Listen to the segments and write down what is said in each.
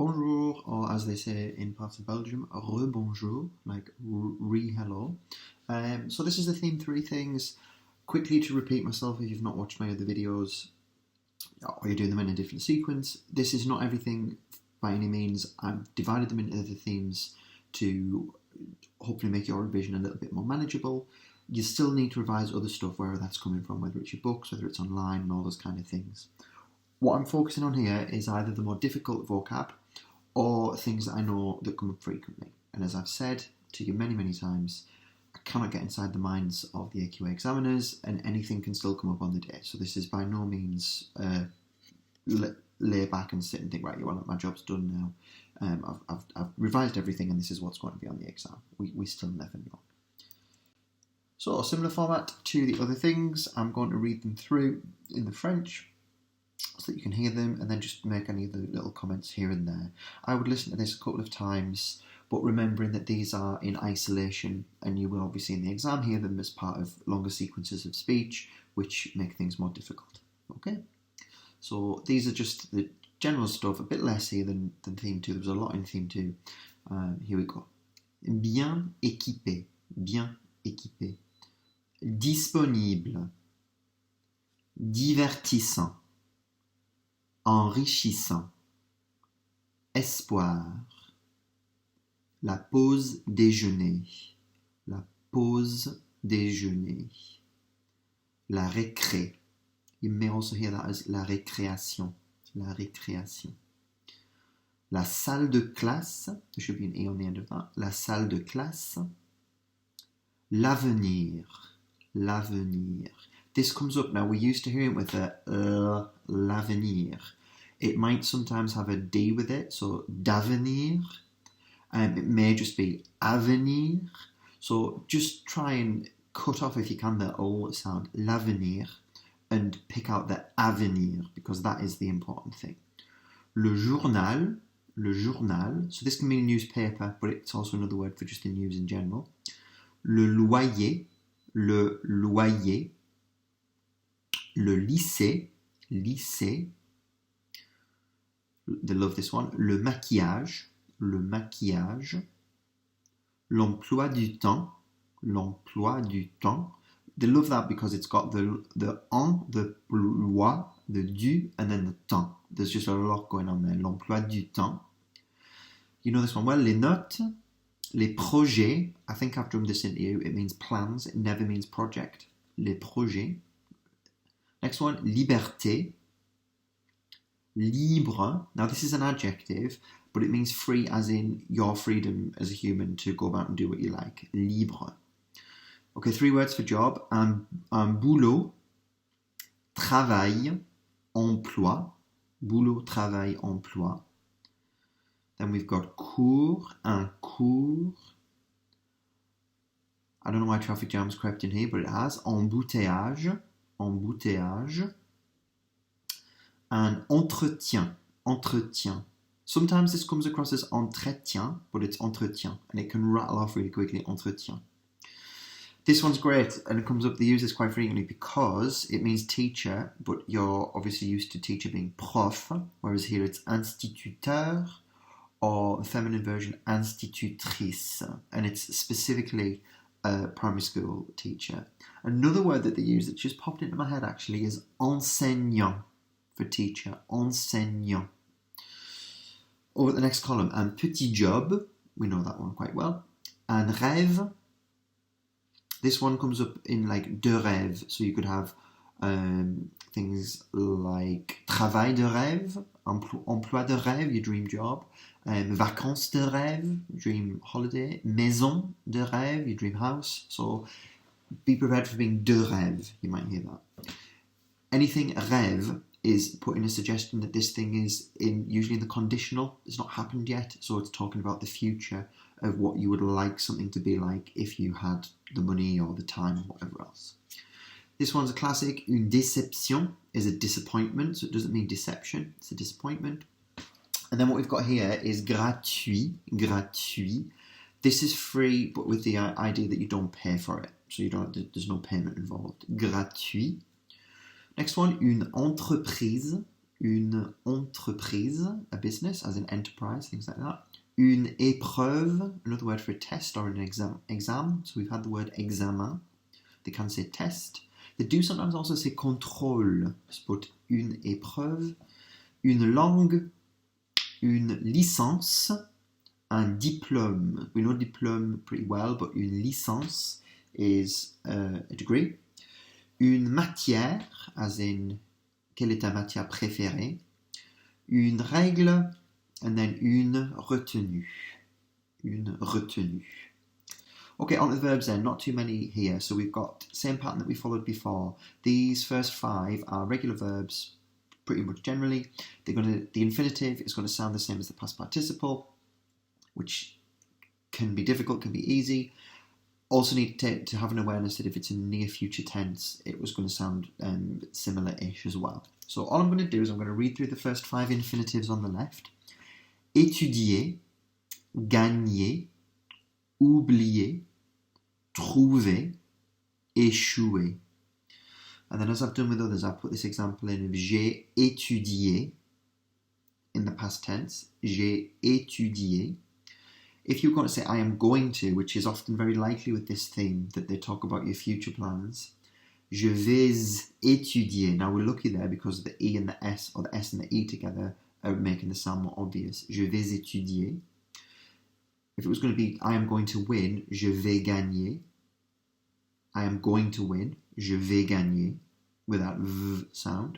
bonjour, or as they say in parts of Belgium, re-bonjour, like re-hello. So this is the theme, three things. Quickly to repeat myself if you've not watched my other videos, or you're doing them in a different sequence. This is not everything by any means. I've divided them into other themes to hopefully make your revision a little bit more manageable. You still need to revise other stuff, wherever that's coming from, whether it's your books, whether it's online, and all those kind of things. What I'm focusing on here is either the more difficult vocab or things that I know that come up frequently. And as I've said to you many, many times, I cannot get inside the minds of the AQA examiners, and anything can still come up on the day. So this is by no means lay back and sit and think, right, well, my job's done now. I've revised everything and this is what's going to be on the exam. We still never know. So similar format to the other things, I'm going to read them through in the French so that you can hear them and then just make any of the little comments here and there. I would listen to this a couple of times, but remembering that these are in isolation and you will obviously in the exam hear them as part of longer sequences of speech, which make things more difficult. Okay? So these are just the general stuff, a bit less here than theme 2. There was a lot in theme 2. Here we go. Bien équipé. Bien équipé. Disponible. Divertissant. Enrichissant. Espoir. La pause déjeuner. La pause déjeuner. La récré. You may also hear that as la récréation. La récréation. La salle de classe. There should be an E on the end of that. La salle de classe. L'avenir. L'avenir. This comes up now. We're used to hearing it with a l'avenir. It might sometimes have a D with it, so d'avenir. It may just be avenir. So just try and cut off, if you can, the O sound, l'avenir, and pick out the avenir, because that is the important thing. Le journal. So this can mean a newspaper, but it's also another word for just the news in general. Le loyer. Le lycée. They love this one. Le maquillage. L'emploi du temps. They love that because it's got the en, the loi, the du, and then the temps. There's just a lot going on there. L'emploi du temps. You know this one well. Les notes. Les projets. I think I've drummed this into you. It means plans. It never means project. Les projets. Next one. Liberté. Libre. Now this is an adjective, but it means free as in your freedom as a human to go about and do what you like. Libre. Okay, 3 words for job. Un boulot, travail, emploi. Boulot, travail, emploi. Then we've got cours, un cours. I don't know why traffic jam's crept in here, but it has. Embouteillage. And entretien. Sometimes this comes across as entretien, but it's entretien, and it can rattle off really quickly, entretien. This one's great, and it comes up, they use this quite frequently because it means teacher, but you're obviously used to teacher being prof, whereas here it's instituteur, or the feminine version, institutrice, and it's specifically a primary school teacher. Another word that they use that just popped into my head actually is enseignant for teacher, enseignant. Over at the next column, un petit job, we know that one quite well, un rêve. This one comes up in like de rêve, so you could have things like travail de rêve, emploi de rêve, your dream job, vacances de rêve, dream holiday, maison de rêve, your dream house. So be prepared for being de rêve, you might hear that. Anything rêve is putting a suggestion that this thing is usually in the conditional. It's not happened yet, so it's talking about the future of what you would like something to be like if you had the money or the time or whatever else. This one's a classic. Une déception is a disappointment, so it doesn't mean deception, it's a disappointment. And then what we've got here is gratuit. This is free, but with the idea that you don't pay for it, so there's no payment involved. Gratuit. Next one, une entreprise. une entreprise, a business, as in enterprise, things like that. Une épreuve, another word for a test or an exam. So we've had the word examen. They can say test. They do sometimes also say contrôle, but une épreuve, une langue, une licence, un diplôme. We know diplôme pretty well, but une licence is a degree. Une matière, as in, quelle est ta matière préférée? Une règle, and then une retenue. Une retenue. Okay, on to the verbs then. Not too many here. So we've got same pattern that we followed before. These first 5 are regular verbs, pretty much generally. The infinitive is going to sound the same as the past participle, which can be difficult, can be easy. Also need to have an awareness that if it's in near future tense, it was going to sound similar-ish as well. So all I'm going to do is I'm going to read through the first 5 infinitives on the left. Étudier, gagner, oublier, trouver, échouer. And then as I've done with others, I'll put this example in of j'ai étudié in the past tense. J'ai étudié. If you're going to say I am going to, which is often very likely with this theme, that they talk about your future plans, je vais étudier. Now we're lucky there because the E and the S, or the S and the E together, are making the sound more obvious. Je vais étudier. If it was going to be I am going to win, je vais gagner. I am going to win, je vais gagner, with that V sound.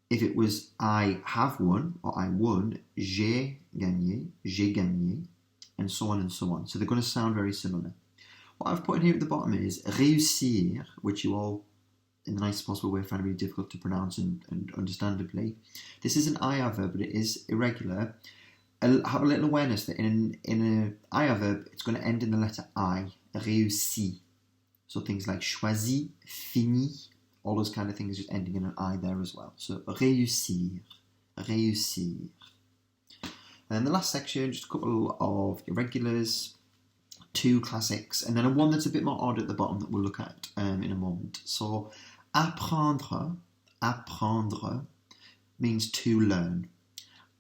If it was I have won, or I won, j'ai gagné, and so on and so on. So they're going to sound very similar. What I've put in here at the bottom is réussir, which you all, in the nicest possible way, find really difficult to pronounce and understandably. This is an IR verb, but it is irregular. Have a little awareness that in an IR verb, it's going to end in the letter I, réussi. So things like choisi, fini, all those kind of things just ending in an I there as well. So réussir, réussir. And then the last section, just a couple of irregulars, 2 classics, and then one that's a bit more odd at the bottom that we'll look at in a moment. So apprendre, apprendre means to learn.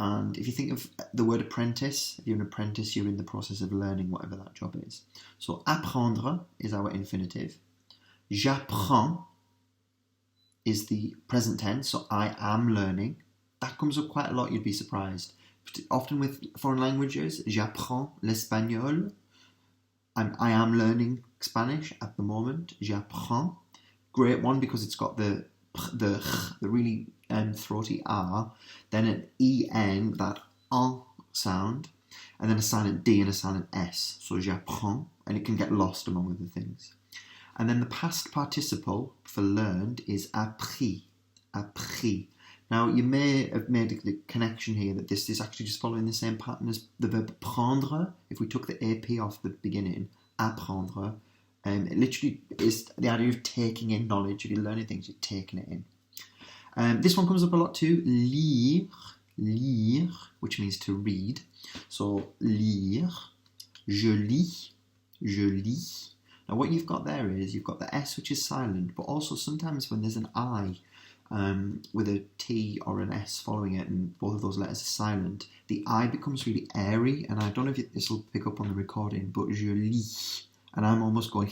And if you think of the word apprentice, if you're an apprentice, you're in the process of learning whatever that job is. So apprendre is our infinitive. J'apprends is the present tense, so I am learning. That comes up quite a lot, you'd be surprised. Often with foreign languages, j'apprends l'espagnol. I am learning Spanish at the moment. J'apprends. Great one because it's got the really throaty R, then an EN, that en sound, and then a silent D and a silent S. So j'apprends, and it can get lost among other things. And then the past participle for learned is appris, appris. Now you may have made the connection here that this is actually just following the same pattern as the verb prendre. If we took the AP off the beginning, apprendre, it literally is the idea of taking in knowledge. If you're learning things, you're taking it in. This one comes up a lot too. Lire, lire, which means to read. So lire, je lis, je lis. Now what you've got there is you've got the S, which is silent, but also sometimes when there's an I with a T or an S following it, and both of those letters are silent, the I becomes really airy, and I don't know if this will pick up on the recording, but je lis, and I'm almost going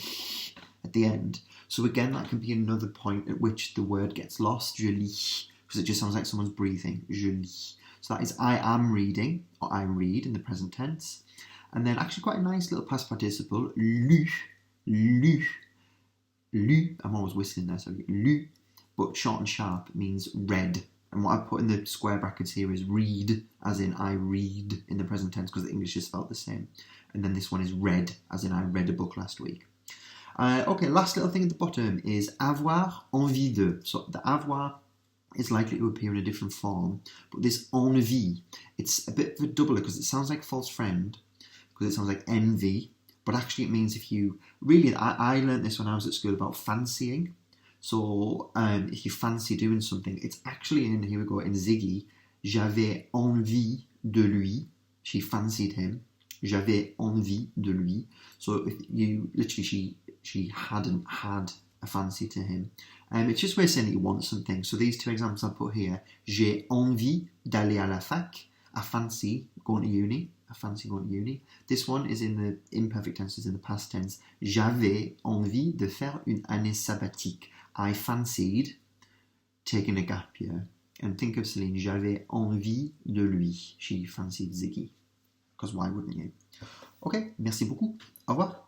at the end. So again, that can be another point at which the word gets lost, je lis, because it just sounds like someone's breathing, je lis. So that is I am reading, or I read in the present tense. And then actually quite a nice little past participle, lu, lu, lu, I'm always whistling there, so lu, but short and sharp means read. And what I've put in the square brackets here is read, as in I read in the present tense, because the English is spelled the same. And then this one is read, as in I read a book last week. Okay, last little thing at the bottom is avoir envie de. So the avoir is likely to appear in a different form, but this envie, it's a bit of a doubler because it sounds like false friend, because it sounds like envy, but actually it means if you, really, I learned this when I was at school about fancying. So if you fancy doing something, it's actually in, here we go, in Ziggy, j'avais envie de lui, she fancied him, j'avais envie de lui. So if you, literally she hadn't had a fancy to him. It's just way of saying that you want something. So these two examples I put here, j'ai envie d'aller à la fac. I fancy going to uni. I fancy going to uni. This one is in the imperfect tense, is in the past tense. J'avais envie de faire une année sabbatique. I fancied taking a gap year. And think of Celine, j'avais envie de lui. She fancied Ziggy. Because why wouldn't you? Ok, merci beaucoup. Au revoir.